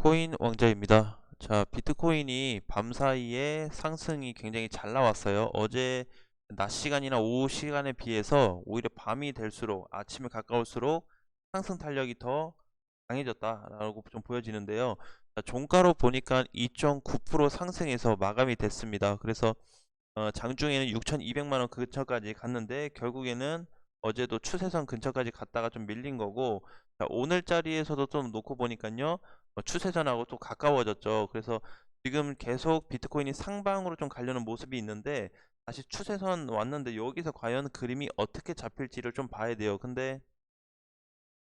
비트코인 왕자입니다. 자, 비트코인이 밤 사이에 상승이 굉장히 잘 나왔어요. 어제 낮 시간이나 오후 시간에 비해서 오히려 밤이 될수록 아침에 가까울수록 상승 탄력이 더 강해졌다라고 좀 보여지는데요. 자, 종가로 보니까 2.9% 상승해서 마감이 됐습니다. 그래서 장중에는 6,200만 원 근처까지 갔는데 결국에는 어제도 추세선 근처까지 갔다가 좀 밀린 거고, 자, 오늘 자리에서도 좀 놓고 보니까요, 추세선하고 또 가까워졌죠. 그래서 지금 계속 비트코인이 상방으로 좀 가려는 모습이 있는데, 다시 추세선 왔는데 여기서 과연 그림이 어떻게 잡힐지를 좀 봐야 돼요. 근데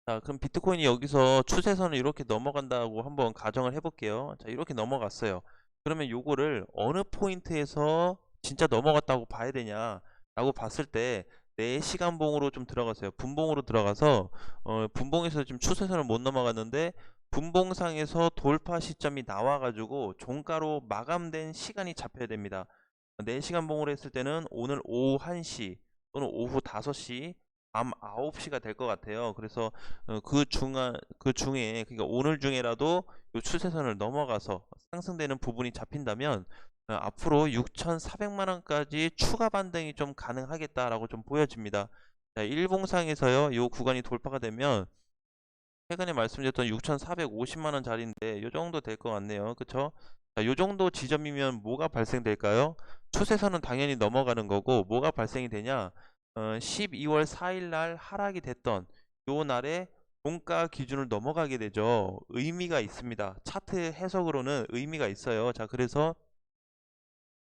자, 그럼 비트코인이 여기서 추세선을 이렇게 넘어간다고 한번 가정을 해볼게요. 자, 이렇게 넘어갔어요. 그러면 요거를 어느 포인트에서 진짜 넘어갔다고 봐야 되냐라고 봤을 때 4시간봉으로 좀 들어가세요. 분봉으로 들어가서 분봉에서 지금 추세선을 못 넘어갔는데 분봉상에서 돌파 시점이 나와가지고 종가로 마감된 시간이 잡혀야 됩니다. 4시간봉으로 했을 때는 오늘 오후 1시 또는 오후 5시 밤 9시가 될 것 같아요. 그래서 그 중에, 그러니까 오늘 중에라도 이 추세선을 넘어가서 상승되는 부분이 잡힌다면 앞으로 6,400만 원까지 추가 반등이 좀 가능하겠다라고 좀 보여집니다. 자, 일봉상에서요, 이 구간이 돌파가 되면 최근에 말씀드렸던 6,450만 원 자리인데 이 정도 될 것 같네요. 그쵸? 자, 이 정도 지점이면 뭐가 발생될까요? 추세선은 당연히 넘어가는 거고, 뭐가 발생이 되냐? 12월 4일 날 하락이 됐던 요 날에 종가 기준을 넘어가게 되죠. 의미가 있습니다. 차트 해석으로는 의미가 있어요. 자, 그래서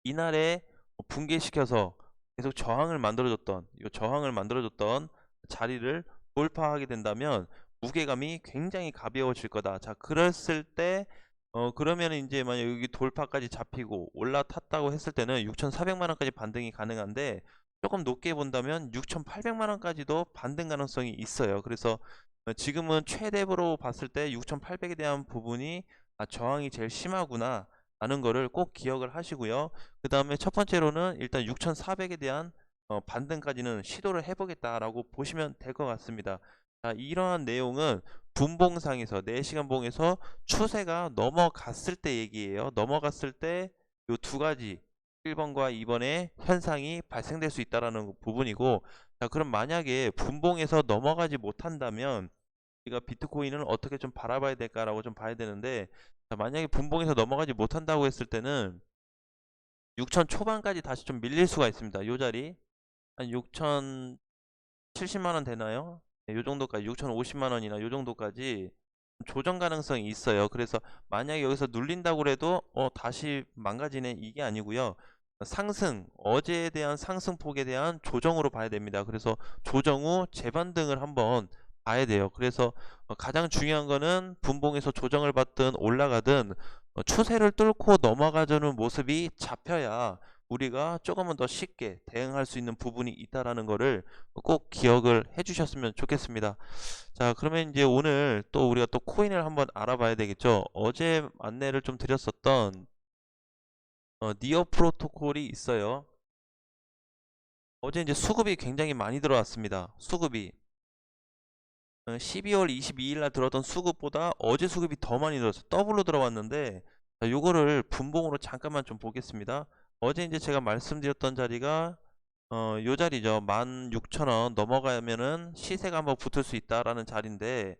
이날에 붕괴시켜서 계속 저항을 만들어줬던 자리를 돌파하게 된다면 무게감이 굉장히 가벼워질 거다. 자, 그랬을 때 그러면 이제 만약 여기 돌파까지 잡히고 올라탔다고 했을 때는 6,400만 원까지 반등이 가능한데, 조금 높게 본다면 6,800만 원까지도 반등 가능성이 있어요. 그래서 지금은 최대로 봤을 때 6,800에 대한 부분이 저항이 제일 심하구나 라는 거를 꼭 기억을 하시고요. 그 다음에 첫 번째로는 일단 6,400에 대한 반등까지는 시도를 해보겠다라고 보시면 될 것 같습니다. 자, 이러한 내용은 분봉상에서 4시간 봉에서 추세가 넘어갔을 때 얘기예요. 넘어갔을 때 이 두 가지 1번과 2번의 현상이 발생될 수 있다라는 부분이고, 자, 그럼 만약에 분봉에서 넘어가지 못한다면 우리가 비트코인을 어떻게 좀 바라봐야 될까라고 좀 봐야 되는데, 자, 만약에 분봉에서 넘어가지 못한다고 했을 때는 6천 초반까지 다시 좀 밀릴 수가 있습니다. 요 자리 한 6,070만 원 되나요? 네, 요 정도까지 6,050만 원이나 요 정도까지 조정 가능성이 있어요. 그래서 만약에 여기서 눌린다고 해도 다시 망가지네 이게 아니고요. 상승, 어제에 대한 상승폭에 대한 조정으로 봐야 됩니다. 그래서 조정 후 재반등을 한번 봐야 돼요. 그래서 가장 중요한 거는 분봉에서 조정을 받든 올라가든 추세를 뚫고 넘어가자는 모습이 잡혀야 우리가 조금은 더 쉽게 대응할 수 있는 부분이 있다라는 거를 꼭 기억을 해 주셨으면 좋겠습니다. 자, 그러면 이제 오늘 또 우리가 또 코인을 한번 알아봐야 되겠죠. 어제 안내를 좀 드렸었던 니어 프로토콜이 있어요. 어제 이제 수급이 굉장히 많이 들어왔습니다. 수급이 12월 22일 날 들어왔던 수급보다 어제 수급이 더 많이 들어왔어요. 더블로 들어왔는데, 자, 요거를 분봉으로 잠깐만 좀 보겠습니다. 어제 이제 제가 말씀드렸던 자리가 요 자리죠. 16,000원 넘어가면은 시세가 한번 붙을 수 있다라는 자리인데,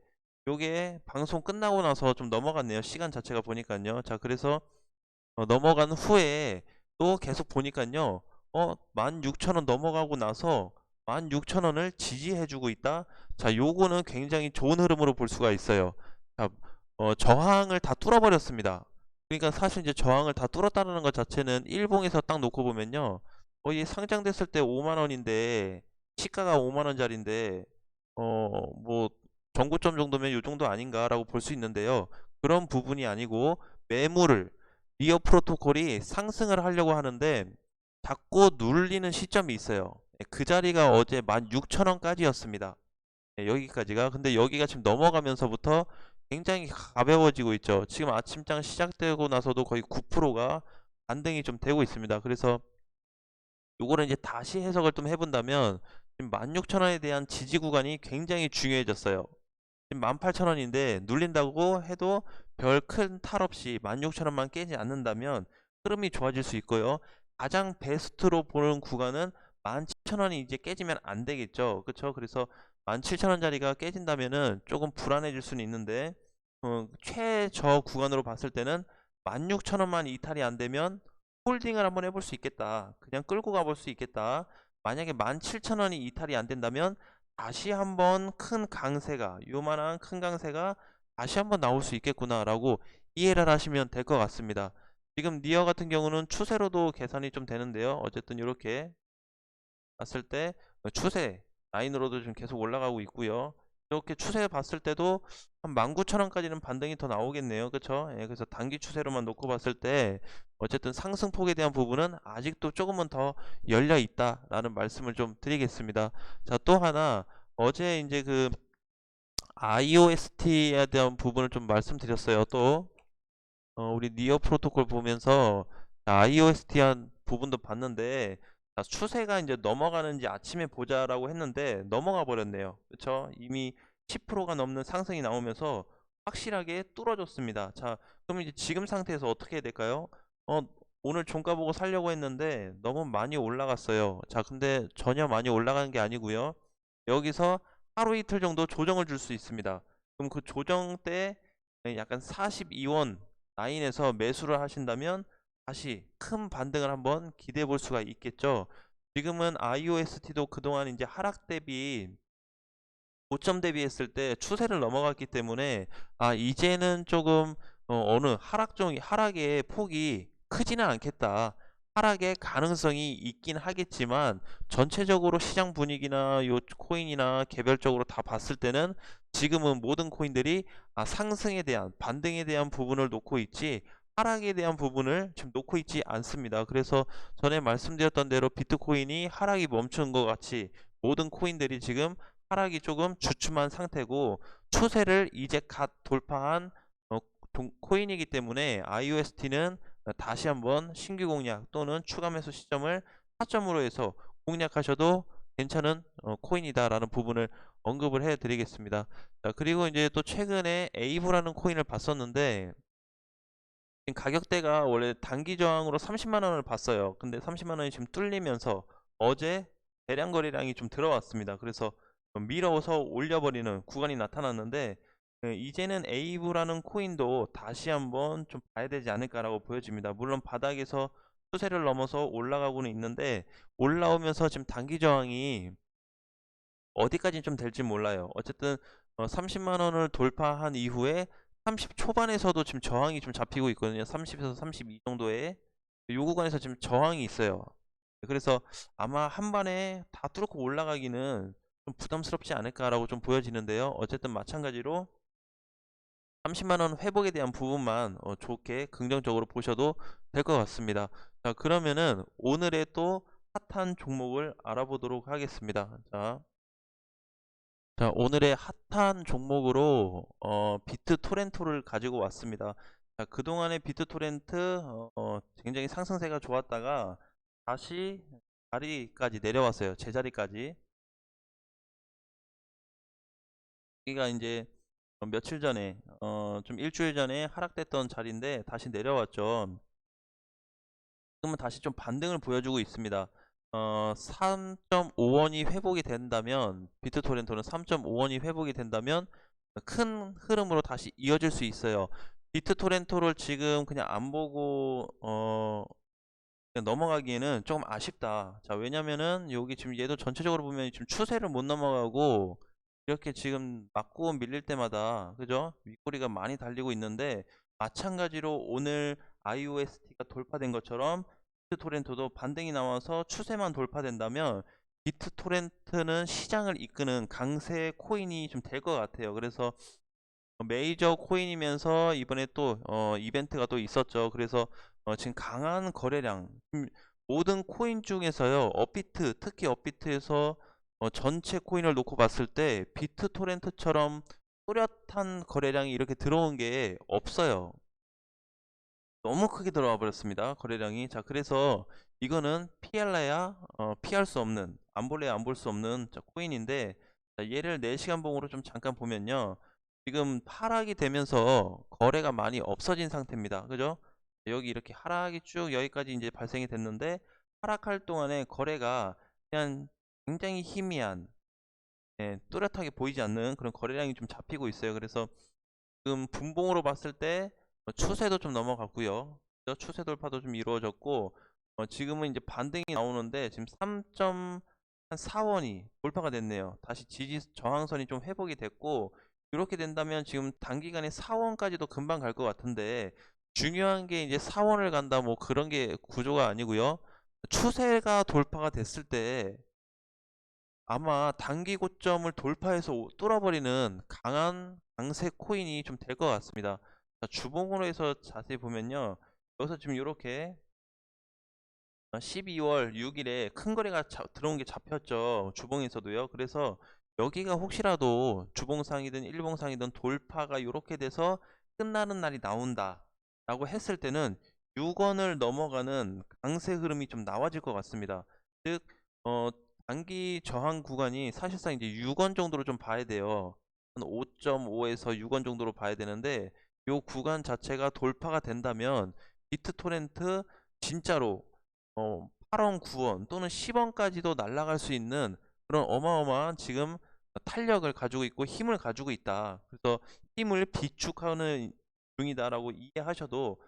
요게 방송 끝나고 나서 좀 넘어갔네요. 시간 자체가 보니까요. 자, 그래서 넘어간 후에 또 계속 보니까요. 16,000원 넘어가고 나서 16,000원을 지지해주고 있다. 자, 요거는 굉장히 좋은 흐름으로 볼 수가 있어요. 자, 저항을 다 뚫어버렸습니다. 그러니까 사실 이제 저항을 다 뚫었다는 것 자체는 일봉에서 딱 놓고 보면요. 이 상장됐을 때 5만 원인데 시가가 5만 원짜리인데 뭐 정고점 정도면 요 정도 아닌가라고 볼 수 있는데요. 그런 부분이 아니고 매물을 리어 프로토콜이 상승을 하려고 하는데 자꾸 눌리는 시점이 있어요. 그 자리가 어제 16,000원까지였습니다. 여기까지가. 근데 여기가 지금 넘어가면서부터 굉장히 가벼워지고 있죠. 지금 아침장 시작되고 나서도 거의 9%가 반등이 좀 되고 있습니다. 그래서 요거를 이제 다시 해석을 좀 해본다면 지금 16,000원에 대한 지지 구간이 굉장히 중요해졌어요. 지금 18,000원인데 눌린다고 해도 별 큰 탈 없이 16,000원만 깨지 않는다면 흐름이 좋아질 수 있고요. 가장 베스트로 보는 구간은 17,000원이 이제 깨지면 안 되겠죠. 그쵸? 그래서 17,000원짜리가 깨진다면은 조금 불안해질 수는 있는데 최저 구간으로 봤을 때는 16,000원만 이탈이 안 되면 홀딩을 한번 해볼 수 있겠다. 그냥 끌고 가볼 수 있겠다. 만약에 17,000원이 이탈이 안 된다면 다시 한번 큰 강세가, 요만한 큰 강세가 다시 한번 나올 수 있겠구나 라고 이해를 하시면 될 것 같습니다. 지금 니어 같은 경우는 추세로도 계산이 좀 되는데요. 어쨌든 이렇게 봤을 때 추세 라인으로도 지금 계속 올라가고 있고요. 이렇게 추세 봤을 때도 한 19,000원까지는 반등이 더 나오겠네요. 그쵸? 예, 그래서 단기 추세로만 놓고 봤을 때 어쨌든 상승폭에 대한 부분은 아직도 조금은 더 열려 있다라는 말씀을 좀 드리겠습니다. 자, 또 하나 어제 이제 그 IOST에 대한 부분을 좀 말씀드렸어요. 또 우리 니어 프로토콜 보면서 IOST 한 부분도 봤는데 추세가 이제 넘어가는지 아침에 보자라고 했는데 넘어가 버렸네요. 그쵸? 이미 10%가 넘는 상승이 나오면서 확실하게 뚫어졌습니다. 자, 그럼 이제 지금 상태에서 어떻게 해야 될까요? 오늘 종가 보고 살려고 했는데 너무 많이 올라갔어요. 자, 근데 전혀 많이 올라가는 게 아니고요. 여기서 하루 이틀 정도 조정을 줄 수 있습니다. 그럼 그 조정 때 약간 42원 라인에서 매수를 하신다면 다시 큰 반등을 한번 기대해 볼 수가 있겠죠. 지금은 IOST도 그동안 이제 하락 대비 고점 대비했을 때 추세를 넘어갔기 때문에 이제는 조금 어느 하락의 폭이 크지는 않겠다. 하락의 가능성이 있긴 하겠지만 전체적으로 시장 분위기나 요 코인이나 개별적으로 다 봤을 때는 지금은 모든 코인들이 상승에 대한 반등에 대한 부분을 놓고 있지 하락에 대한 부분을 지금 놓고 있지 않습니다. 그래서 전에 말씀드렸던 대로 비트코인이 하락이 멈춘 것 같이 모든 코인들이 지금 하락이 조금 주춤한 상태고 추세를 이제 갓 돌파한 코인이기 때문에 IOST는 다시 한번 신규 공략 또는 추가 매수 시점을 타점으로 해서 공략하셔도 괜찮은 코인이다라는 부분을 언급을 해 드리겠습니다. 자, 그리고 이제 또 최근에 에이브라는 코인을 봤었는데 지금 가격대가 원래 단기 저항으로 30만 원을 봤어요. 근데 30만 원이 지금 뚫리면서 어제 대량 거래량이 좀 들어왔습니다. 그래서 밀어서 올려버리는 구간이 나타났는데 이제는 에이브라는 코인도 다시 한번 좀 봐야 되지 않을까라고 보여집니다. 물론 바닥에서 추세를 넘어서 올라가고는 있는데 올라오면서 지금 단기 저항이 어디까지 좀 될지 몰라요. 어쨌든 30만 원을 돌파한 이후에 30 초반에서도 지금 저항이 좀 잡히고 있거든요. 30에서 32 정도의 요 구간에서 지금 저항이 있어요. 그래서 아마 한 번에 다 뚫고 올라가기는 좀 부담스럽지 않을까라고 좀 보여지는데요. 어쨌든 마찬가지로 30만 원 회복에 대한 부분만 좋게 긍정적으로 보셔도 될 것 같습니다. 자, 그러면은 오늘의 또 핫한 종목을 알아보도록 하겠습니다. 자, 오늘의 핫한 종목으로 비트토렌토를 가지고 왔습니다. 자, 그동안의 비트토렌트 굉장히 상승세가 좋았다가 다시 자리까지 내려왔어요. 제자리까지. 여기가 이제 며칠 전에 좀 일주일 전에 하락됐던 자리인데 다시 내려왔죠. 지금은 다시 좀 반등을 보여주고 있습니다. 3.5원이 회복이 된다면 비트토렌토는 3.5원이 회복이 된다면 큰 흐름으로 다시 이어질 수 있어요. 비트토렌토를 지금 그냥 안 보고 그냥 넘어가기에는 조금 아쉽다. 자, 왜냐면은 여기 지금 얘도 전체적으로 보면 지금 추세를 못 넘어가고 이렇게 지금 맞고 밀릴 때마다 그죠? 윗꼬리가 많이 달리고 있는데 마찬가지로 오늘 IOST가 돌파된 것처럼 비트토렌토도 반등이 나와서 추세만 돌파된다면 비트토렌트는 시장을 이끄는 강세 코인이 좀 될 것 같아요. 그래서 메이저 코인이면서 이번에 또 이벤트가 또 있었죠. 그래서 지금 강한 거래량 모든 코인 중에서요 업비트 특히 업비트에서 전체 코인을 놓고 봤을 때 비트토렌트처럼 또렷한 거래량이 이렇게 들어온 게 없어요. 너무 크게 들어와 버렸습니다. 거래량이. 자, 그래서 이거는 피할래야 피할 수 없는, 안 볼래야 안 볼 수 없는 코인인데 자, 얘를 4시간 봉으로 좀 잠깐 보면요. 지금 하락이 되면서 거래가 많이 없어진 상태입니다. 그죠? 여기 이렇게 하락이 쭉 여기까지 이제 발생이 됐는데 하락할 동안에 거래가 그냥 굉장히 희미한, 뚜렷하게 보이지 않는 그런 거래량이 좀 잡히고 있어요. 그래서 지금 분봉으로 봤을 때 추세도 좀 넘어갔고요. 그죠? 추세 돌파도 좀 이루어졌고, 지금은 이제 반등이 나오는데 지금 3.4원이 돌파가 됐네요. 다시 지지 저항선이 좀 회복이 됐고, 이렇게 된다면 지금 단기간에 4원까지도 금방 갈 것 같은데, 중요한 게 이제 4원을 간다 뭐 그런 게 구조가 아니고요. 추세가 돌파가 됐을 때 아마 단기 고점을 돌파해서 뚫어버리는 강한 강세 코인이 좀 될 것 같습니다. 자, 주봉으로 해서 자세히 보면요. 여기서 지금 이렇게 12월 6일에 큰 거래가 들어온 게 잡혔죠. 주봉에서도요. 그래서 여기가 혹시라도 주봉상이든 일봉상이든 돌파가 이렇게 돼서 끝나는 날이 나온다 라고 했을 때는 6원을 넘어가는 강세 흐름이 좀 나와질 것 같습니다. 즉 단기 저항 구간이 사실상 이제 6원 정도로 좀 봐야 돼요. 한 5.5에서 6원 정도로 봐야 되는데 이 구간 자체가 돌파가 된다면 비트토렌트 진짜로 8원, 9원 또는 10원까지도 날아갈 수 있는 그런 어마어마한 지금 탄력을 가지고 있고 힘을 가지고 있다. 그래서 힘을 비축하는 중이다라고 이해하셔도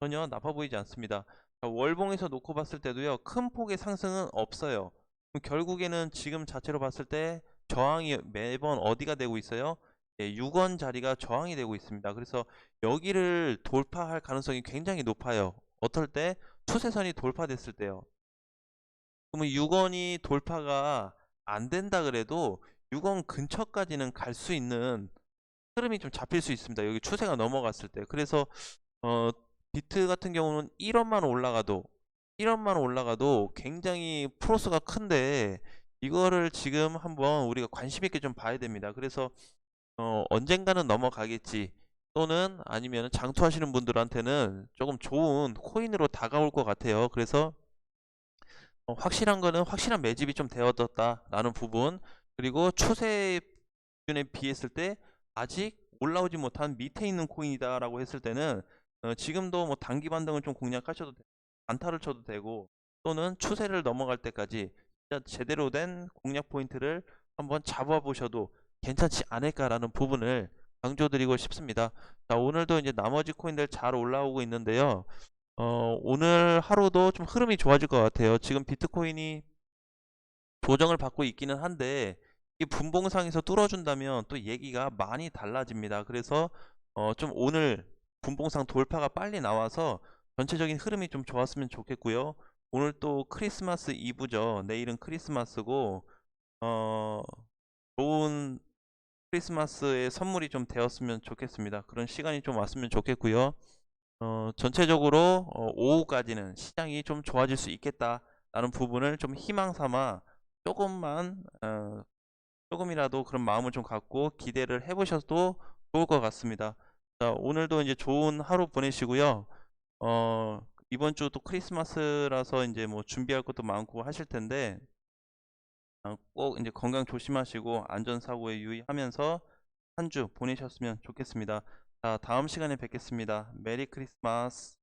전혀 나빠 보이지 않습니다. 자, 월봉에서 놓고 봤을 때도요, 큰 폭의 상승은 없어요. 그럼 결국에는 지금 자체로 봤을 때 저항이 매번 어디가 되고 있어요? 6원 자리가 저항이 되고 있습니다. 그래서 여기를 돌파할 가능성이 굉장히 높아요. 어떨 때? 추세선이 돌파됐을 때요. 그러면 6원이 돌파가 안 된다 그래도 6원 근처까지는 갈 수 있는 흐름이 좀 잡힐 수 있습니다. 여기 추세가 넘어갔을 때. 그래서 어, 비트 같은 경우는 1원만 올라가도 굉장히 프로스가 큰데 이거를 지금 한번 우리가 관심 있게 좀 봐야 됩니다. 그래서 언젠가는 넘어가겠지. 또는 아니면 장투하시는 분들한테는 조금 좋은 코인으로 다가올 것 같아요. 그래서 확실한 거는 확실한 매집이 좀 되어졌다라는 부분, 그리고 추세 기준에 비했을 때 아직 올라오지 못한 밑에 있는 코인이다라고 했을 때는 지금도 뭐 단기 반등을 좀 공략하셔도 되고 단타를 쳐도 되고, 또는 추세를 넘어갈 때까지 진짜 제대로 된 공략 포인트를 한번 잡아 보셔도 괜찮지 않을까라는 부분을 강조드리고 싶습니다. 자, 오늘도 이제 나머지 코인들 잘 올라오고 있는데요. 오늘 하루도 좀 흐름이 좋아질 것 같아요. 지금 비트코인이 조정을 받고 있기는 한데 이 분봉상에서 뚫어준다면 또 얘기가 많이 달라집니다. 그래서 좀 오늘 분봉상 돌파가 빨리 나와서 전체적인 흐름이 좀 좋았으면 좋겠고요. 오늘 또 크리스마스 이브죠. 내일은 크리스마스고 어, 좋은 크리스마스의 선물이 좀 되었으면 좋겠습니다. 그런 시간이 좀 왔으면 좋겠고요. 전체적으로 오후까지는 시장이 좀 좋아질 수 있겠다라는 부분을 좀 희망 삼아 조금만 조금이라도 그런 마음을 좀 갖고 기대를 해보셔도 좋을 것 같습니다. 자, 오늘도 이제 좋은 하루 보내시고요. 이번 주 또 크리스마스라서 이제 뭐 준비할 것도 많고 하실 텐데 꼭 이제 건강 조심하시고 안전사고에 유의하면서 한 주 보내셨으면 좋겠습니다. 자, 다음 시간에 뵙겠습니다. 메리 크리스마스.